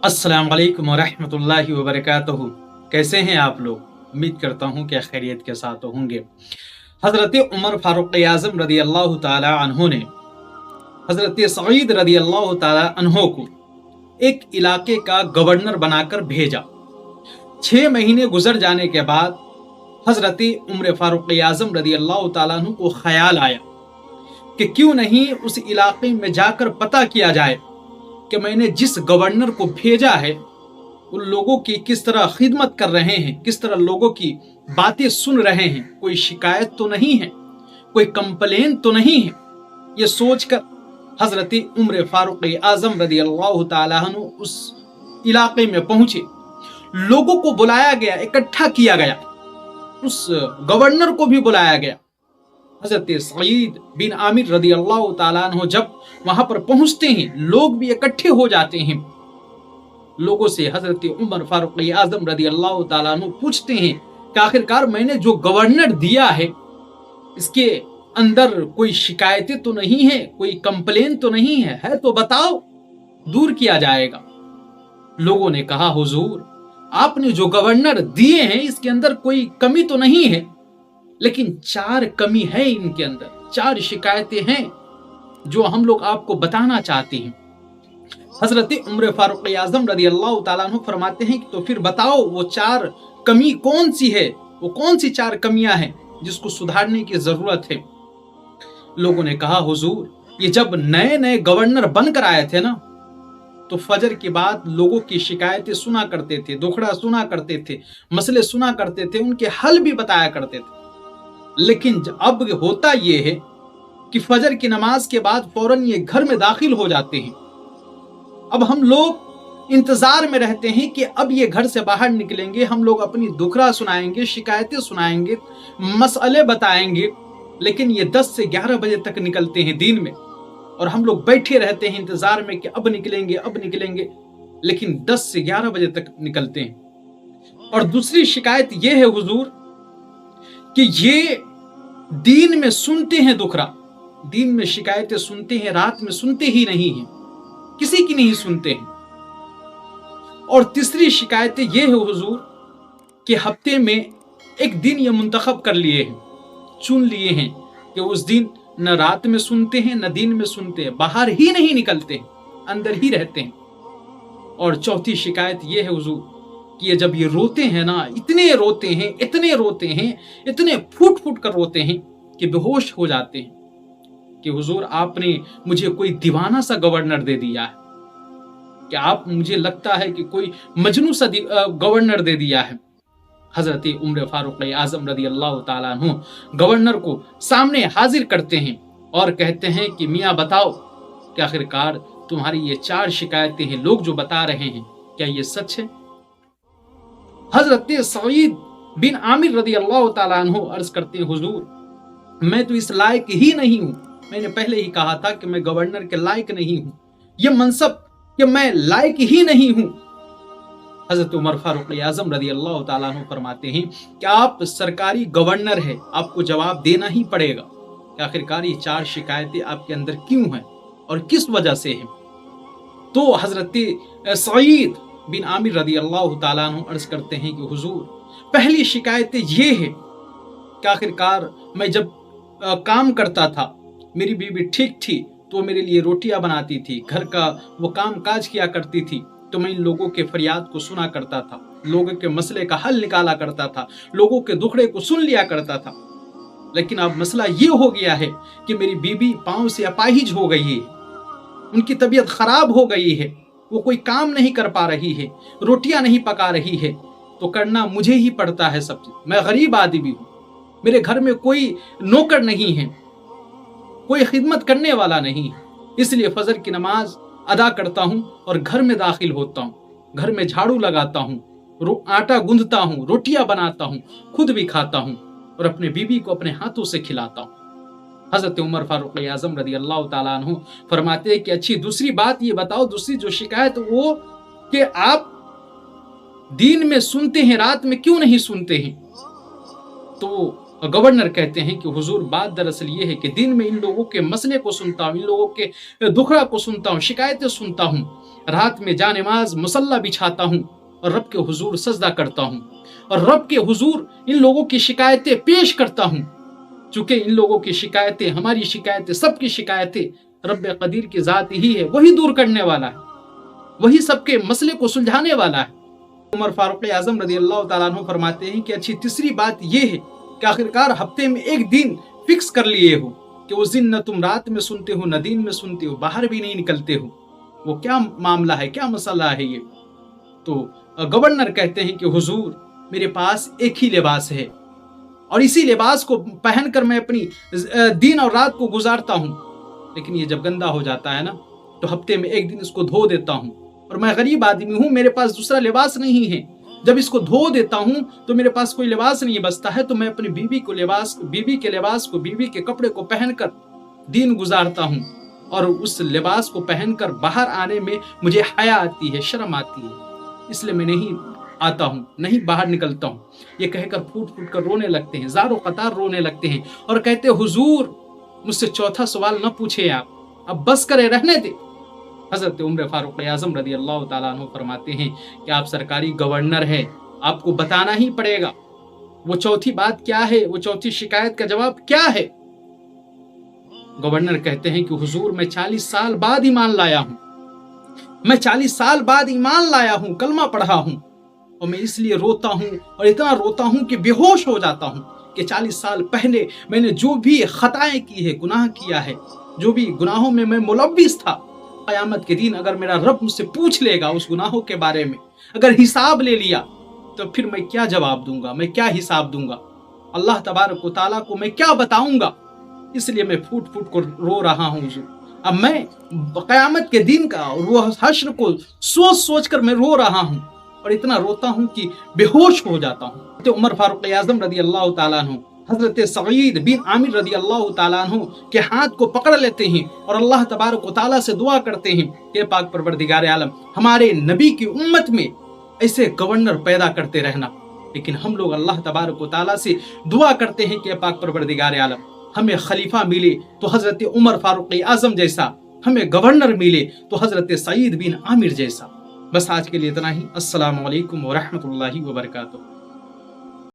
अस्सलाम वालेकुम वरहमतुल्लाहि वबरकातुहू। कैसे हैं आप लोग? उम्मीद करता हूँ कि खैरियत के साथ होंगे। हज़रत उमर फारूक आज़म रदी अल्लाह ताला अन्हु ने हज़रत सईद रदी अल्लाह ताला अन्हु को एक इलाके का गवर्नर बनाकर भेजा। 6 महीने गुजर जाने के बाद हज़रत उमर फारूक आज़म रदी अल्लाह ताला अन्हु को ख्याल आया कि क्यों नहीं उस इलाके में जाकर पता किया जाए कि मैंने जिस गवर्नर को भेजा है उन लोगों की किस तरह खिदमत कर रहे हैं, किस तरह लोगों की बातें सुन रहे हैं, कोई शिकायत तो नहीं है, कोई कंप्लेन तो नहीं है। ये सोचकर हजरत उमर फारूक आजम रदी अल्लाह ताला अन्हु उस इलाके में पहुंचे। लोगों को बुलाया गया, इकट्ठा किया गया, उस गवर्नर को भी बुलाया गया। हजरत सईद बिन आमिर रदी अल्लाह ताला अन्हु जब वहां पर पहुंचते हैं, लोग भी इकट्ठे हो जाते हैं। लोगों से हजरत उमर फारूक आजम रदी अल्लाह ताला अन्हु पूछते हैं कि आखिरकार मैंने जो गवर्नर दिया है इसके अंदर कोई शिकायतें तो नहीं है, कोई कंप्लेन तो नहीं है तो बताओ, दूर किया जाएगा। लोगों ने कहा, हुजूर आपने जो गवर्नर दिए हैं इसके अंदर कोई कमी तो नहीं है, लेकिन 4 कमी है इनके अंदर, 4 शिकायतें हैं जो हम लोग आपको बताना चाहते हैं। हजरत उमर फारूक आजम रदी अल्लाह ताला अन्हु फरमाते हैं कि तो फिर बताओ वो 4 कमी कौन सी है, वो कौन सी 4 कमियां हैं जिसको सुधारने की जरूरत है। लोगों ने कहा, हुजूर ये जब नए नए गवर्नर बनकर आए थे ना तो फजर के बाद लोगों की शिकायतें सुना करते थे, दुखड़ा सुना करते थे, मसले सुना करते थे, उनके हल भी बताया करते थे। लेकिन अब होता ये है कि फजर की नमाज के बाद फौरन ये घर में दाखिल हो जाते हैं। अब हम लोग इंतजार में रहते हैं कि अब ये घर से बाहर निकलेंगे, हम लोग अपनी दुखड़ा सुनाएंगे, शिकायतें सुनाएंगे, मसले बताएंगे, लेकिन ये 10 से 11 बजे तक निकलते हैं दिन में, और हम लोग बैठे रहते हैं इंतजार में कि अब निकलेंगे अब निकलेंगे, लेकिन 10 से 11 बजे तक निकलते हैं। और दूसरी शिकायत ये है हुजूर कि ये दिन में सुनते हैं दुखड़ा, दिन में शिकायतें सुनते हैं, रात में सुनते ही नहीं हैं, किसी की नहीं सुनते हैं। और तीसरी शिकायतें ये है हुजूर कि हफ्ते में एक दिन ये मुंतखब कर लिए हैं, चुन लिए हैं कि उस दिन न रात में सुनते हैं न दिन में सुनते हैं, बाहर ही नहीं निकलते हैं, अंदर ही रहते हैं। और चौथी शिकायत ये है हुजूर कि ये जब ये रोते हैं ना, इतने रोते हैं, इतने रोते हैं, इतने फूट फूट कर रोते हैं कि बेहोश हो जाते हैं कि हुजूर आपने मुझे कोई दीवाना सा गवर्नर दे दिया है, कि आप मुझे लगता है कि कोई मजनू सा गवर्नर दे दिया है। हजरत उमर फारूक आजम रदी अल्लाह ताला अन्हु गवर्नर को सामने हाजिर करते हैं और कहते हैं कि मियाँ बताओ कि आखिरकार तुम्हारी ये 4 शिकायतें हैं, लोग जो बता रहे हैं क्या ये सच है? हजरत सईद बिन आमिर रदी अल्लाह ताला अन्हु अर्ज करते हैं, हुजूर मैं तो इस लायक ही नहीं हूं, मैंने पहले ही कहा था कि मैं गवर्नर के लायक नहीं हूं, ये मनसब कि मैं लायक ही नहीं हूं। हजरत उमर फारूक आजम रदी अल्लाह ताला अन्हु फरमाते हैं कि आप सरकारी गवर्नर है, आपको जवाब देना ही पड़ेगा कि आखिरकार ये 4 शिकायतें आपके अंदर क्यों हैं और किस वजह से हैं। तो हजरत सईद बिन आमिर रदी अल्लाह ताला अन्हु अर्ज करते हैं कि हुजूर पहली शिकायतें ये है कि आखिरकार मैं जब काम करता था, मेरी बीवी ठीक थी तो मेरे लिए रोटियां बनाती थी, घर का वो काम काज किया करती थी, तो मैं इन लोगों के फरियाद को सुना करता था, लोगों के मसले का हल निकाला करता था, लोगों के दुखड़े को सुन लिया करता था। लेकिन अब मसला ये हो गया है कि मेरी बीवी पांव से अपाहिज हो गई है, उनकी तबीयत खराब हो गई है, वो कोई काम नहीं कर पा रही है, रोटियां नहीं पका रही है, तो करना मुझे ही पड़ता है सब चीज। मैं गरीब आदमी हूँ, मेरे घर में कोई नौकर नहीं है, कोई खिदमत करने वाला नहीं, इसलिए फजर की नमाज अदा करता हूं और घर में दाखिल होता हूं, घर में झाड़ू लगाता हूं, आटा गूंथता हूं, रोटियां बनाता हूं, खुद भी खाता हूं और अपने बीवी को अपने हाथों से खिलाता हूं। हजरत उमर फारूक आजम रदी अल्लाह ताला अन्हु फरमाते हैं कि अच्छी दूसरी बात ये बताओ, दूसरी जो शिकायत वो कि आप दिन में सुनते हैं, रात में क्यों नहीं सुनते हैं? तो اور گورنر کہتے ہیں کہ حضور بات دراصل یہ ہے کہ دن میں ان لوگوں کے مسئلے کو سنتا ہوں، ان لوگوں کے دکھڑا کو سنتا ہوں، شکایتیں سنتا ہوں، رات میں جانماز مصلی بچھاتا ہوں اور رب کے حضور سجدہ کرتا ہوں اور رب کے حضور ان لوگوں کی شکایتیں پیش کرتا ہوں، چونکہ ان لوگوں کی شکایتیں، ہماری شکایتیں، سب کی شکایتیں رب قدیر کی ذات ہی ہے، وہی دور کرنے والا ہے، وہی سب کے مسئلے کو سلجھانے والا ہے۔ عمر فاروق اعظم رضی اللہ تعالیٰ عنہ فرماتے ہیں کہ اچھی تیسری بات یہ ہے کہ آخرکار ہفتے میں ایک دن فکس کر لیے ہو کہ اس دن نہ تم رات میں سنتے ہو نہ دن میں سنتے ہو، باہر بھی نہیں نکلتے ہو، وہ کیا معاملہ ہے، کیا مسئلہ ہے یہ؟ تو گورنر کہتے ہیں کہ حضور میرے پاس ایک ہی لباس ہے اور اسی لباس کو پہن کر میں اپنی دن اور رات کو گزارتا ہوں، لیکن یہ جب گندا ہو جاتا ہے نا تو ہفتے میں ایک دن اس کو دھو دیتا ہوں، اور میں غریب آدمی ہوں، میرے پاس دوسرا لباس نہیں ہے، جب اس کو دھو دیتا ہوں تو میرے پاس کوئی لباس نہیں بچتا ہے، تو میں اپنی بیوی کے کپڑے کو پہن کر دین گزارتا ہوں، اور اس لباس کو پہن کر باہر آنے میں مجھے حیا آتی ہے، شرم آتی ہے، اس لیے میں نہیں آتا ہوں، نہیں باہر نکلتا ہوں۔ یہ کہہ کر پھوٹ پھوٹ کر رونے لگتے ہیں، زار و قطار رونے لگتے ہیں اور کہتے حضور مجھ سے چوتھا سوال نہ پوچھے آپ، اب بس کرے، رہنے دے۔ حضرت عمر فاروق اعظم رضی اللہ تعالیٰ عنہ فرماتے ہیں کہ آپ سرکاری گورنر ہیں، آپ کو بتانا ہی پڑے گا وہ چوتھی بات کیا ہے، وہ چوتھی شکایت کا جواب کیا ہے۔ گورنر کہتے ہیں کہ حضور میں 40 سال بعد ایمان لایا ہوں، میں 40 سال بعد ایمان لایا ہوں، کلمہ پڑھا ہوں، اور میں اس لیے روتا ہوں اور اتنا روتا ہوں کہ بے ہوش ہو جاتا ہوں کہ 40 سال پہلے میں نے جو بھی خطائیں کی ہے، گناہ کیا ہے، جو بھی گناہوں میں میں ملوث تھا، قیامت کے دن اگر میرا رب مجھ سے پوچھ لے گا اس گناہوں کے بارے میں، اگر حساب لے لیا تو پھر میں کیا جواب دوں گا، میں کیا حساب دوں گا، اللہ تبارک و تعالیٰ کو میں کیا بتاؤں گا؟ اس لیے میں پھوٹ پھوٹ کر رو رہا ہوں حضور۔ اب میں قیامت کے دن کا اور وہ حشر کو سوچ سوچ کر میں رو رہا ہوں اور اتنا روتا ہوں کہ بے ہوش ہو جاتا ہوں۔ تو عمر فاروق اعظم رضی اللہ تعالیٰ عنہ حضرت سعید بن عامر رضی اللہ تعالیٰ عنہ کے ہاتھ کو پکڑ لیتے ہیں اور اللہ تبارک و تعالیٰ سے دعا کرتے ہیں کہ پاک پروردگار عالم ہمارے نبی کی امت میں ایسے گورنر پیدا کرتے رہنا۔ لیکن ہم لوگ اللہ تبارک و تعالیٰ سے دعا کرتے ہیں کہ پاک پروردگار عالم ہمیں خلیفہ ملے تو حضرت عمر فاروق اعظم جیسا، ہمیں گورنر ملے تو حضرت سعید بن عامر جیسا۔ بس آج کے لیے اتنا ہی۔ السلام علیکم ورحمۃ اللہ وبرکاتہ۔